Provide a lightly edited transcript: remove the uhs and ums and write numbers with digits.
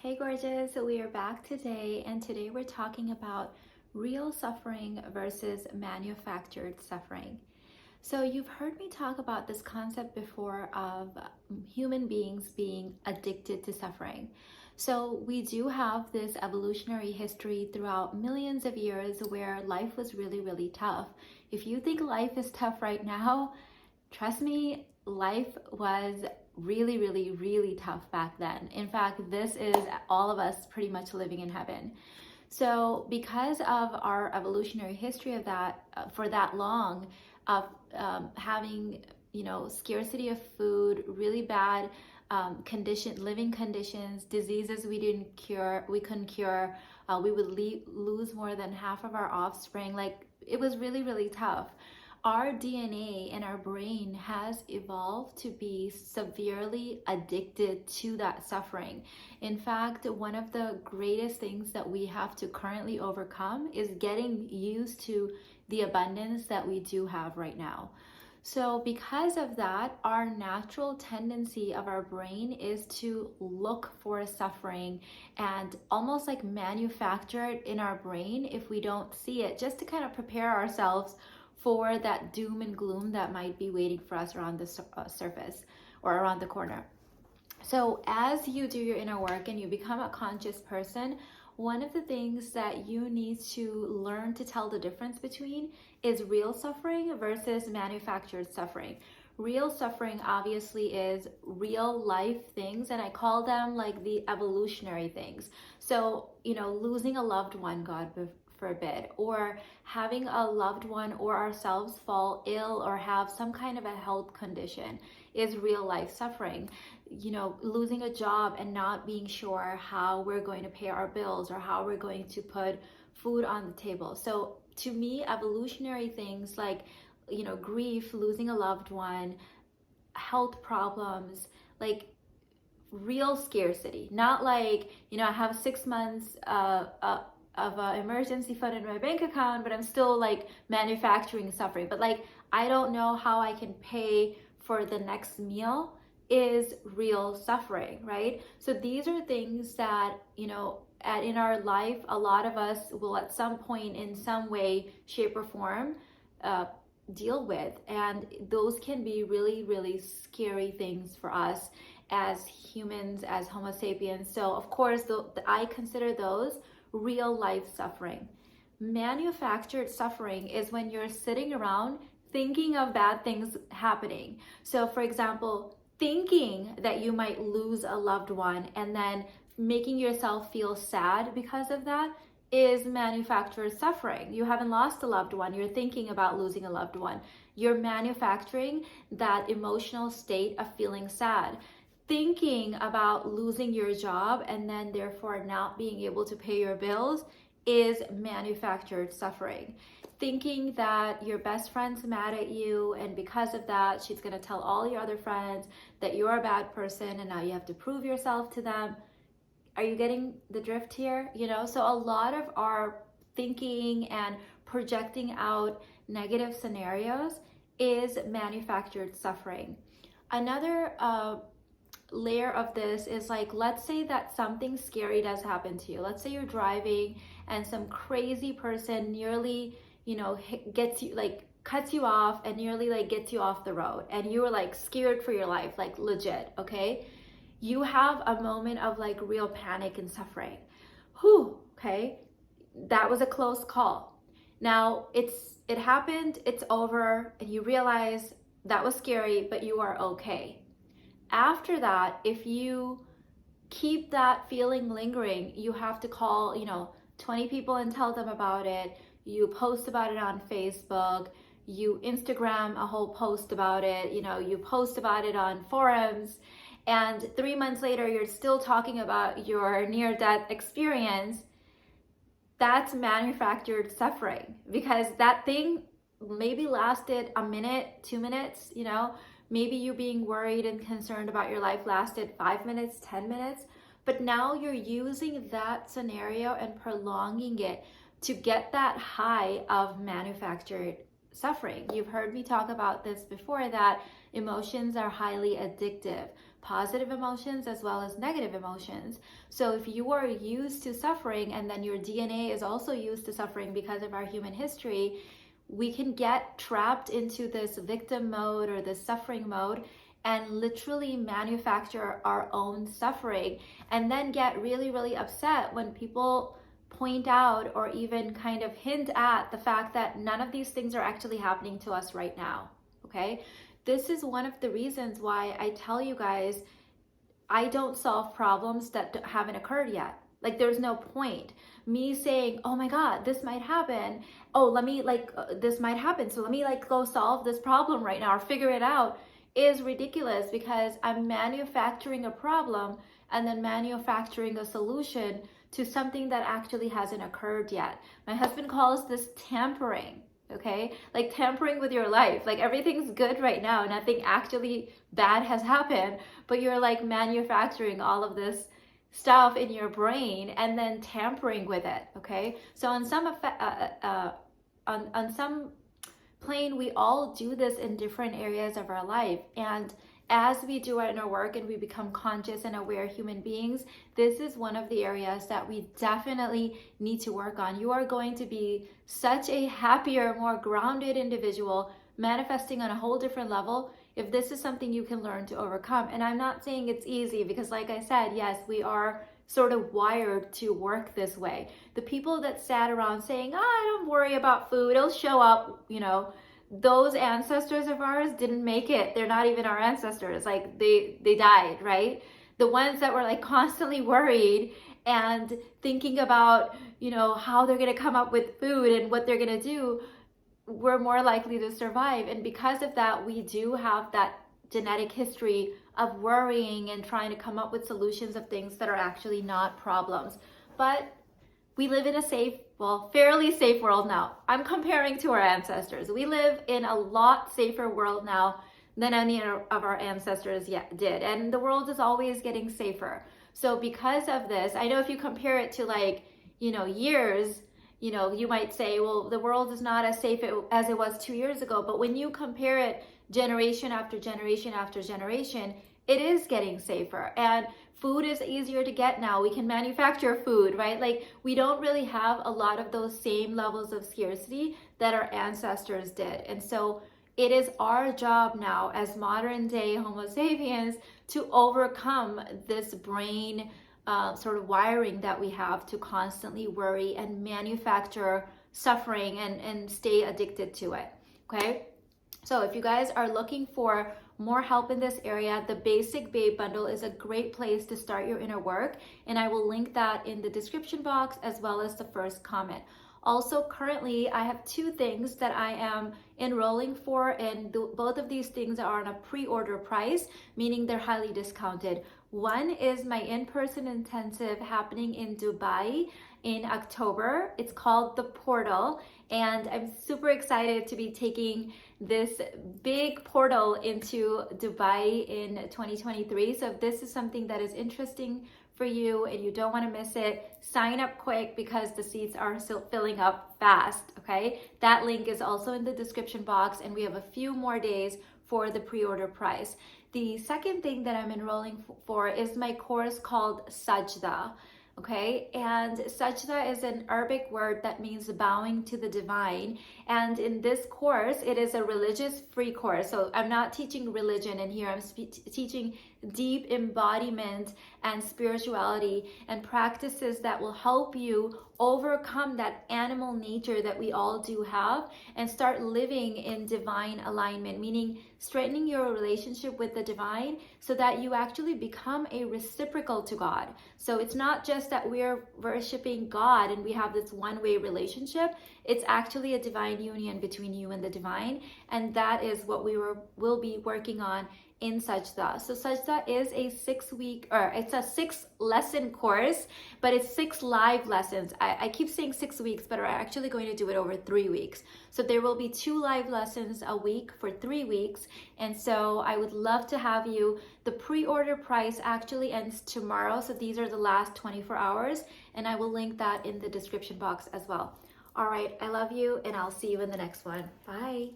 Hey gorgeous, we are back today, and today we're talking about real suffering versus manufactured suffering. So you've heard me talk about this concept before of human beings being addicted to suffering. So we do have this evolutionary history throughout millions of years where life was really, really tough. If you think life is tough right now, trust me, life was really, really, really tough back then. In fact, this is all of us pretty much living in heaven. So, because of our evolutionary history of that, for that long, of having, scarcity of food, really bad living conditions, diseases we couldn't cure, we would lose more than half of our offspring. Like, it was really, really tough. Our DNA and our brain has evolved to be severely addicted to that suffering. In fact, one of the greatest things that we have to currently overcome is getting used to the abundance that we do have right now. So, because of that, our natural tendency of our brain is to look for suffering and almost like manufacture it in our brain if we don't see it, just to kind of prepare ourselves for that doom and gloom that might be waiting for us around the surface or around the corner. So, as you do your inner work and you become a conscious person, one of the things that you need to learn to tell the difference between is real suffering versus manufactured suffering. Real suffering obviously is real life things, and I call them like the evolutionary things. So, losing a loved one, God forbid, or having a loved one or ourselves fall ill or have some kind of a health condition is real life suffering. Losing a job and not being sure how we're going to pay our bills or how we're going to put food on the table. So to me, evolutionary things like, grief, losing a loved one, health problems, like real scarcity, not like, I have 6 months of emergency fund in my bank account, but I'm still like manufacturing suffering. But like, I don't know how I can pay for the next meal is real suffering, right? So these are things that, in our life, a lot of us will at some point in some way, shape or form, deal with. And those can be really, really scary things for us as humans, as Homo sapiens. So of course, I consider those real life suffering. Manufactured suffering is when you're sitting around thinking of bad things happening. So, for example, thinking that you might lose a loved one and then making yourself feel sad because of that is manufactured suffering. You haven't lost a loved one, you're thinking about losing a loved one. You're manufacturing that emotional state of feeling sad. Thinking about losing your job and then therefore not being able to pay your bills is manufactured suffering. Thinking that your best friend's mad at you and because of that she's going to tell all your other friends that you're a bad person and now you have to prove yourself to them. Are you getting the drift here? So a lot of our thinking and projecting out negative scenarios is manufactured suffering. Another layer of this is like, let's say that something scary does happen to you. Let's say you're driving and some crazy person nearly, gets you, like cuts you off and nearly like gets you off the road and you were like scared for your life, like legit, okay? You have a moment of like real panic and suffering. Whew, okay? That was a close call. Now it happened, it's over, and you realize that was scary, but you are okay. After that, if you keep that feeling lingering, you have to call, 20 people and tell them about it. You post about it on Facebook. You Instagram a whole post about it. You post about it on forums. And 3 months later, you're still talking about your near-death experience. That's manufactured suffering because that thing maybe lasted a minute, 2 minutes, Maybe you being worried and concerned about your life lasted 5 minutes, 10 minutes, but now you're using that scenario and prolonging it to get that high of manufactured suffering. You've heard me talk about this before, that emotions are highly addictive. positive emotions as well as negative emotions. So if you are used to suffering and then your DNA is also used to suffering because of our human history, we can get trapped into this victim mode or this suffering mode and literally manufacture our own suffering, and then get really, really upset when people point out or even kind of hint at the fact that none of these things are actually happening to us right now. Okay? This is one of the reasons why I tell you guys I don't solve problems that haven't occurred yet. Like, there's no point me saying, oh my God, this might happen. Oh, let me this might happen. So let me go solve this problem right now or figure it out, is ridiculous, because I'm manufacturing a problem and then manufacturing a solution to something that actually hasn't occurred yet. My husband calls this tampering. Okay, like tampering with your life. Like, everything's good right now, nothing actually bad has happened, but you're like manufacturing all of this stuff in your brain and then tampering with it. Okay, so on some on some plane, we all do this in different areas of our life, and as we do it in our work and we become conscious and aware human beings, this is one of the areas that we definitely need to work on. You are going to be such a happier, more grounded individual, manifesting on a whole different level, if this is something you can learn to overcome. And I'm not saying it's easy, because like I said, yes, we are sort of wired to work this way. The people that sat around saying, oh, don't worry about food, it'll show up, those ancestors of ours didn't make it. They're not even our ancestors. Like, they died, right? The ones that were like constantly worried and thinking about, how they're going to come up with food and what they're going to do, were more likely to survive. And because of that, we do have that genetic history of worrying and trying to come up with solutions of things that are actually not problems. But we live in a fairly safe world now. I'm comparing to our ancestors. We live in a lot safer world now than any of our ancestors did. And the world is always getting safer. So because of this, I know if you compare it to years, you might say, well, the world is not as safe as it was 2 years ago. But when you compare it generation after generation after generation, it is getting safer. And food is easier to get now. We can manufacture food, right? Like, we don't really have a lot of those same levels of scarcity that our ancestors did. And so it is our job now as modern day Homo sapiens to overcome this brain sort of wiring that we have to constantly worry and manufacture suffering and stay addicted to it. Okay? So if you guys are looking for more help in this area, the Basic Babe Bundle is a great place to start your inner work, and I will link that in the description box as well as the first comment. Also, currently, I have 2 things that I am enrolling for, and both of these things are on a pre-order price, meaning they're highly discounted. One is my in-person intensive happening in Dubai in October. It's called The Portal, and I'm super excited to be taking this big portal into Dubai in 2023. So if this is something that is interesting for you and you don't want to miss it, sign up quick, because the seats are still filling up fast. Okay, that link is also in the description box, and we have a few more days for the pre-order price. The second thing that I'm enrolling for is my course called Sajda. Okay, and sajda is an Arabic word that means bowing to the divine. And in this course, it is a religious free course. So I'm not teaching religion in here. I'm teaching deep embodiment and spirituality and practices that will help you overcome that animal nature that we all do have and start living in divine alignment, meaning strengthening your relationship with the divine so that you actually become a reciprocal to God. So it's not just that we're worshiping God and we have this one-way relationship. It's actually a divine union between you and the divine, and that is what will be working on in Sajda. So Sajda is a 6-lesson course, but it's 6 live lessons. I keep saying 6 weeks, but we're actually going to do it over 3 weeks. So there will be 2 live lessons a week for 3 weeks. And so I would love to have you. The pre-order price actually ends tomorrow. So these are the last 24 hours, and I will link that in the description box as well. All right, I love you, and I'll see you in the next one. Bye.